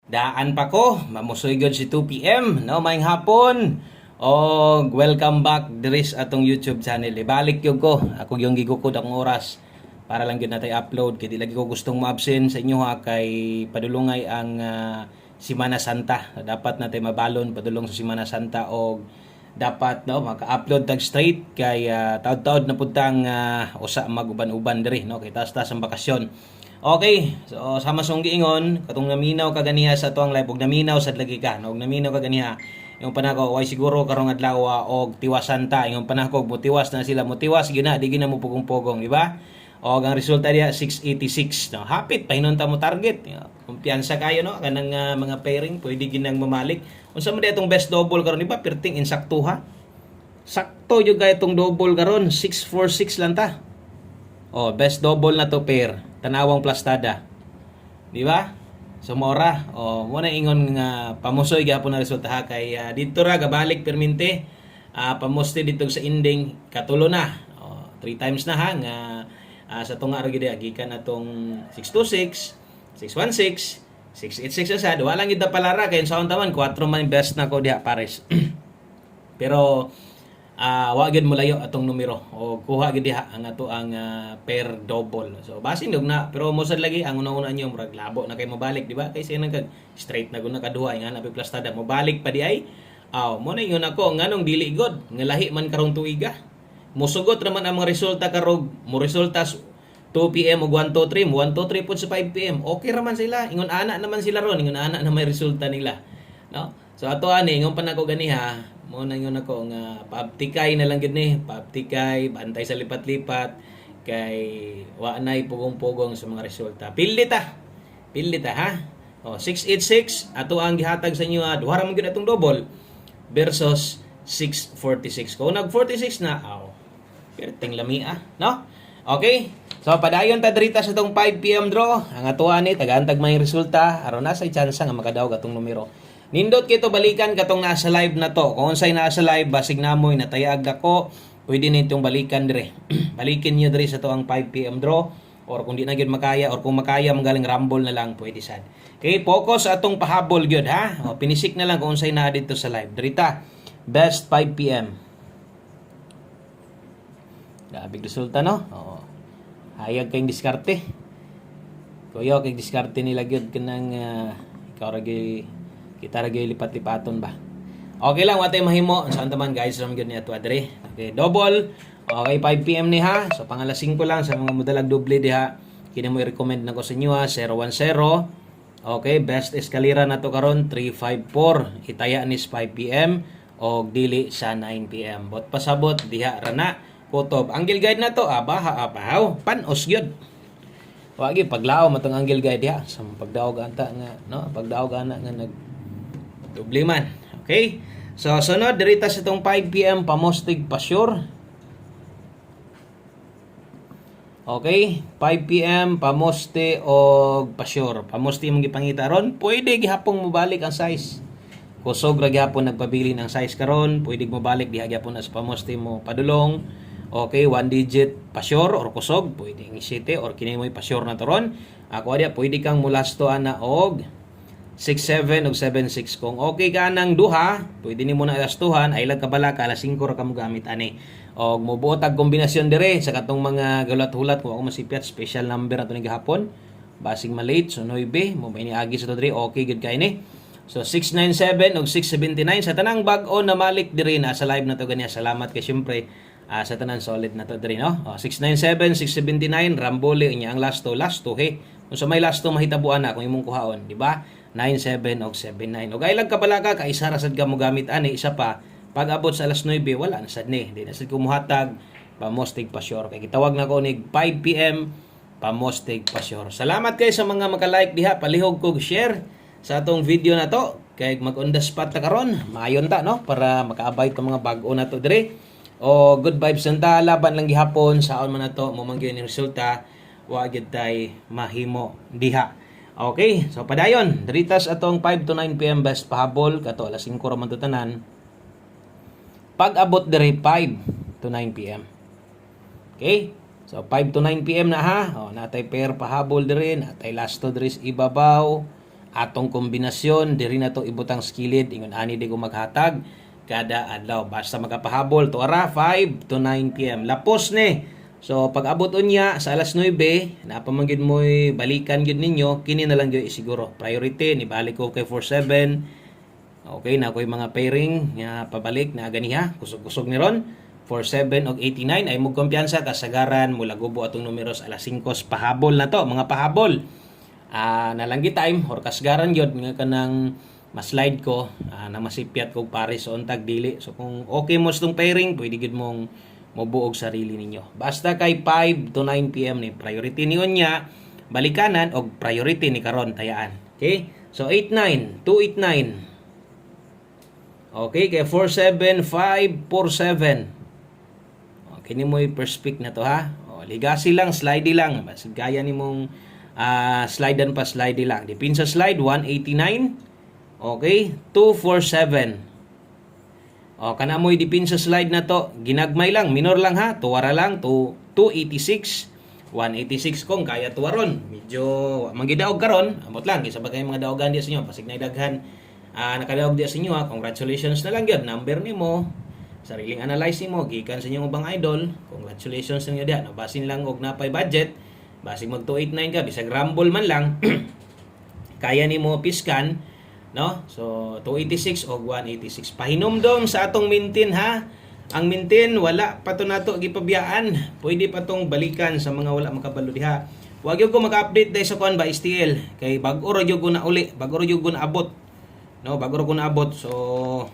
Daan pa ko, mamusoy gyud si 2 p.m. no maayong hapon. Og welcome back diri sa atong YouTube channel. Ibalik gyud ko ako yung gigukod akong oras para lang gyud natay upload kay di lagi ko gustong ma-absent sa inyo ha kay padulungay ang Semana Santa. Dapat natay mabalon padulong sa Semana Santa og dapat no maka-upload tag straight kay taud-taud na pud tang usa mag-uban-uban diri no kay taas-taas ang bakasyon. Okay, so sama song giingon katong naminaw ka ganiha sa tuang live ug naminaw sad lagi ka no ug naminaw ka ganiha yung panako way siguro karong adlaw og tiwasan ta yung panako motiwas na sila motiwas gina di gina mo pugong-pugong di ba? Og ang resulta diya 686 no hapit pahinon ta mo target kumpiyansa kayo no kanang mga pairing pwede ginang mamalik unsa man itong best double karon di ba perting insakto ha sakto jud kay itong double karon 646 lang ta. Oh, best double na to pair. Tanawang plastada. Di ba? So mora. Oh, mo na ingon nga pamusoy gyapon na resulta ha kay dito ra gabalik permente. Pamuste dito sa ending katulo na. Oh, 3 times na ha nga sa tunga ra gid gikan atong 626, 616, 686 sa duwa lang gid palara kay sa taman 4 man best na ko diha pares. Pero wa gid mo layo atong numero o kuha gid diha ang ato ang pair double. So basin dog na pero mo sad lagi ang una-una niyo murag labo na kay mobalik di ba? Kay siya nag straight na gud na kaduha nga na plastada mobalik pa di ay. Mo na ingon ako nganong dili god nga lahi man karong tuiga. Musugot ra man ang mga resulta karog mo resulta 2 PM ug 1 2 3 mo 1 2 3 pud sa 5 PM. Okay ra man sila. Ingon ana naman sila ron, ingon ana na may resulta nila. No? So ato ani ingon pa nako ganiha mo na yun ako nga paaptikay na lang gid ni paaptikay bantay sa lipat-lipat kay wa nay pugong-pugong sa mga resulta pildi ta ha 686 ato ang gihatag sa inyo duha ra man gyud atong double versus 646 kung nag 46 na perting lamia no okay so padayon ta drita sa tong 5 PM draw ang ato ani tagantag may resulta aron na say chance nga makadaog atong numero. Nindot kito balikan katong nasa live na to. Kung unsay nasa live basig namoy natayag ako, pwede nitong balikan dire. Balikin niyo dire sa to ang 5 PM draw or kung di na gyud makaya or kung makaya magaling rumble na lang pwede sad. Okay, focus atong pahabol gyud ha. Pinisik na lang kung unsay na dito sa live. Dirita best 5 PM. Dabig resulta no? Hayag kayong diskarte. Kuya kay diskarte nila gyud kanang ikaw ra kita ra lipat-lipaton ba. Okay lang watay mahimo saan taman guys ram gyud ni ato adre. Okay, double. Okay, 5 PM ni ha. So pangala 5 lang sa mga modalag doble diha. Kini mo i-recommend nako sa inyo ha 010. Okay, best eskalera na to karon 354. Itaya ni 5 PM og dili sa 9 PM. Bot pasabot diha ra na kutob. Angle guide na to baha apaw panos gyud. Wagi paglaom atong angle guide diha sa pagdaog anta nga no, pagdaog ana nga nag doble man. Okay? So, sunod, dirita sa itong 5 PM, pamostig pa sure. Okay? 5 PM, pamoste o pa sure. Pamoste mong gipangita ron, pwede gihapong mobalik ang size. Kusog ra gihapon nagpabili ng size karon, pwede mo balik diha gihapon as pamoste mo padulong. Okay, 1 digit pa sure or kusog, pwede ng 7 or kini mo pa sure na to ron. Ako dia pwede kang mulasto ana og 6-7 o 7-6 kung okay ka ng duha pwede ni mo na alastuhan ay lag kabala ka alas 5 ra ka mo gamit ani og mobuot ang kombinasyon dire sa katong mga gulat-hulat kung ako masipyat special number ato ni gahapon basing malate so 9 mo may niagi sa to dire okay good kay ni so 697 og 679 sa tanang bag-o na malik dire na sa live na to ganiya salamat kay syempre sa tanan solid na to dire no 697 679 rambole unya ang last to he kung sa may last to mahitabuan na kung imong kuhaon di ba 97 og 79 og ay lang kabalaka ka isa ra sad ka mo gamit ani isa pa pag abot sa alas 9 wala na sad ni di na sad ko muhatag pamostig pa sure kay gitawag na ko nig 5 PM pamostig pa sure. Salamat kay sa mga maka-like diha palihog kog share sa atong video na to kay mag on the spot ta karon maayon ta no para makaabay ta mga bag-o na to dire o good vibes ta laban lang gihapon saon man nato mo man gyud ni resulta wa gyud tay mahimo diha. Okay, so padayon, diritas atong 5 to 9 PM best pahabol kato alas 5 ra man to tanan. Pag abot dire 5 to 9 PM. Okay? So 5 to 9 PM na ha. Natay pair pahabol dire, natay last to dire ibabaw. atong kombinasyon diri na to ibutang skilid ingon ani di ko maghatag kada adlaw basta magapahabol to ara 5 to 9 PM lapos ni. So pag abot unya sa alas 9 napamanggid mo balikan gyud ninyo kini na lang gyud isiguro priority ni balik ko kay 47. Okay na koy mga pairing nga pabalik na ganiha kusog-kusog ni ron 47 og 89 ay mo kumpiyansa kasagaran mula gubo atong numeros alas 5 pahabol na to mga pahabol. Nalanggi time or kasgaran yun nga kanang ma-slide ko na masipyat ko pare sa untag dili. So kung okay mo itong pairing pwede gid mong mabuog sarili ninyo basta kay 5 to 9 PM ni priority niyon niya balikanan og priority ni karon tayaan. Okay, so 89 289 okay kay 47547 okay ni mo i-perspect na to ha. Ligasi lang slide lang basta gaya ni mong slidean pa slide lang. Dipin sa slide 189. Okay, 247. Kana mo dipin sa slide na to, ginagmay lang, minor lang ha, tuwara lang to 286. 186 kung kaya tuwaron. Medyo manggidaog karon, amot lang kaysa bagay mga daogan di sa inyo, pasig na daghan nakadaog di sa inyo ha. Congratulations na lang gyud, number nimo. Sariling analyze nimo gikan sa inyong ubang idol. Congratulations sa inyo diha. Basin lang og napay budget. Basig mag 289 ka bisag rumble man lang kaya nimo piskan no. So 286 o 186 pahinomdom sa atong mintin ha. Ang mintin wala pa to nato gipabiyaan, pwede pa tong balikan sa mga wala makabalo diha. Wag gyud ko mag-update dai sa kuan ba STL kay bag-o ra gyud ko na uli, bag-o ra gyud ko na abot no, bag-o ra ko na abot. So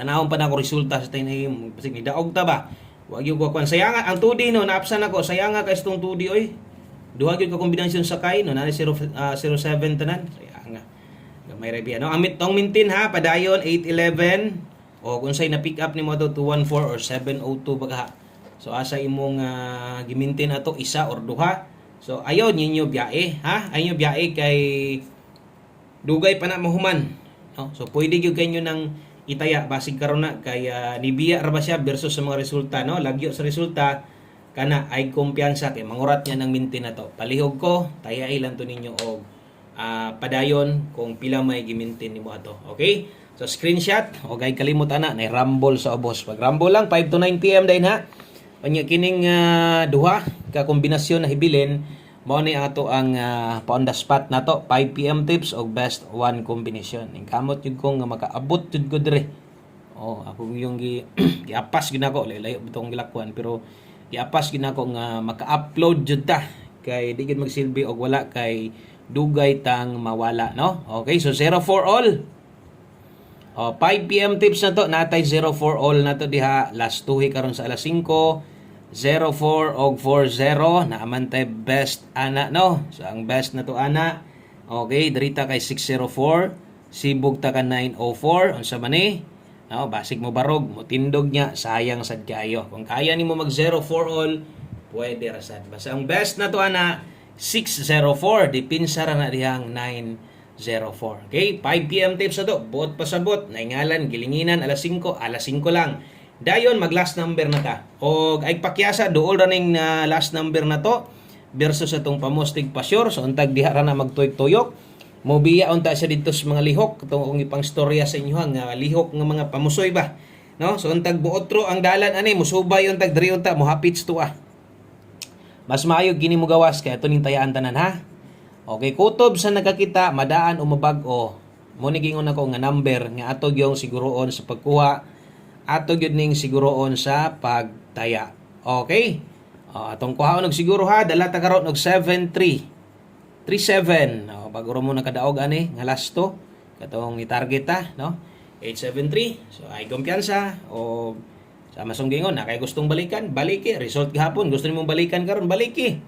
tanawon pa na ko resulta sa tinay basig ni daog ta ba. Wag yung kuwan sayanga ang 2D no naapsan ako sayanga kay itong 2D oy. Duha gyud ka kombinasyon sa kay no nani 07 tanan. Sayanga. May rebi no. Ang mintin ha padayon 811 o kung say na pick up nimo to 214 or 702 baga. So asa imong gimintin ato isa or duha. So ayaw ninyo biyae ha. Ayaw biyae kay dugay pa na mahuman. No? So pwede gyud kanyo nang itaya basig karon na kay nibiya ra ba siya versus sa mga resulta no. Lagyo sa resulta kana ay kumpiyansa kay mangurat niya ng mintin na to. Palihog ko tayai lang to ninyo og padayon kung pila may gimintin nimo ato. Okay? So screenshot o gay kalimot ana na rumble sa ubos. Pag rumble lang 5 to 9 PM dayon ha. Panya kining duha ka kombinasyon na hibilin mao ni ato ang on the spot nato 5 PM tips og best one combination. Ingkamot jud ko nga makaabot jud ko dire. Ako yung giapas gid nako layo bitong gilakwan pero giapas gid nako nga maka-upload jud ta kay di gid magsilbi og wala kay dugay tang mawala no. Okay, so 0 for all. 5 PM tips na to natay 0 for all na to diha last tuhi karon sa alas 5. 04 og 40 naamantay best ana no. So ang best na to ana okay dirita kay 604 sibog ta ka 904 unsa man ni no basig mo barog mo tindog niya sayang sad kayo kung kaya nimo mag 04 all pwede ra sad basta ang best na to ana 604 dipinsa ra na dihang 904. Okay 5 PM tips na to buot pasabot naingalan gilinginan alas 5 lang. Dayon mag last number na ta. Og ay pakyasa duol ra ning last number na to versus atong pamostig pasyur so untag diha ra na magtuyok-tuyok. Mobiya unta siya dito sa mga lihok katong ipang storya sa inyo nga lihok nga mga pamusoy ba. No? So untag buotro ang dalan ani musubay untag diri unta mohapits tuwa. Mas maayo gini mo gawas kay ato ning tayaan tanan ha. Okay, kutob sa nagkakita madaan o mabag-o. Mo ni gingon ako nga number nga ato gyung siguroon sa pagkuha ato gyud ning siguroon sa pagtaya. Okay? Atong kuhaon og siguro ha, dala ta karon og 7337. Pag-uro mo nakadaog ani nga last to katong i-target ta, no? 873. So ay kumpiyansa o sa masong gingon na kay gustong balikan, baliki. Result gihapon, gusto nimong balikan karon, baliki.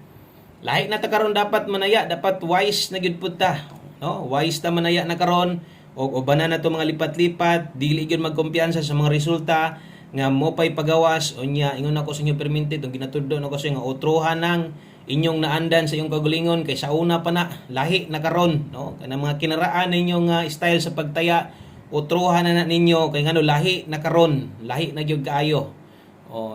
Lahi na ta karon dapat manaya, dapat wise na gyud pud ta, no? Wise ta manaya na karon. O ubanan na to mga lipat-lipat dili gyud magkumpiyansa sa mga resulta nga mo pay pagawas unya ingon ako sa inyo perminted ug ginatudlo nako sa nga utrohan nang inyong naandan sa inyong kagalingon kay sa una pa na lahi na karon no kana mga kinaraan ninyong style sa pagtaya utrohan na ninyo kay ngano lahi na karon lahi na gyud kaayo.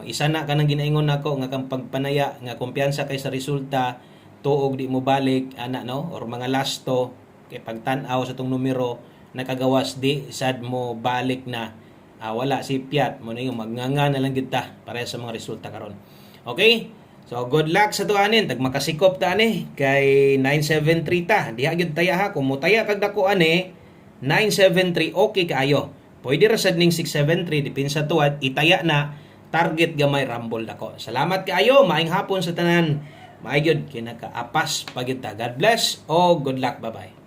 Isa na kanang ginaingon nako nga kang pagpanaya nga kumpiyansa kay sa resulta tuog di mo balik ana no or mga last to kay pagtan-aw sa tong numero nakagawas di sad mo balik na wala si Piat mo na yung magnganga na lang gid ta para sa mga resulta karon. Okay? So good luck sa tuanin tag makasikop ta ani kay 973 ta. Diha gyud taya ha kung mutaya kag dako ani 973 okay kaayo. Pwede ra sad ning 673 depende sa tuwad itaya na target gamay rumble dako. Salamat kaayo, maayong hapon sa tanan. Maayo gyud kinakaapas pagyud ta. God bless o good luck. Bye-bye.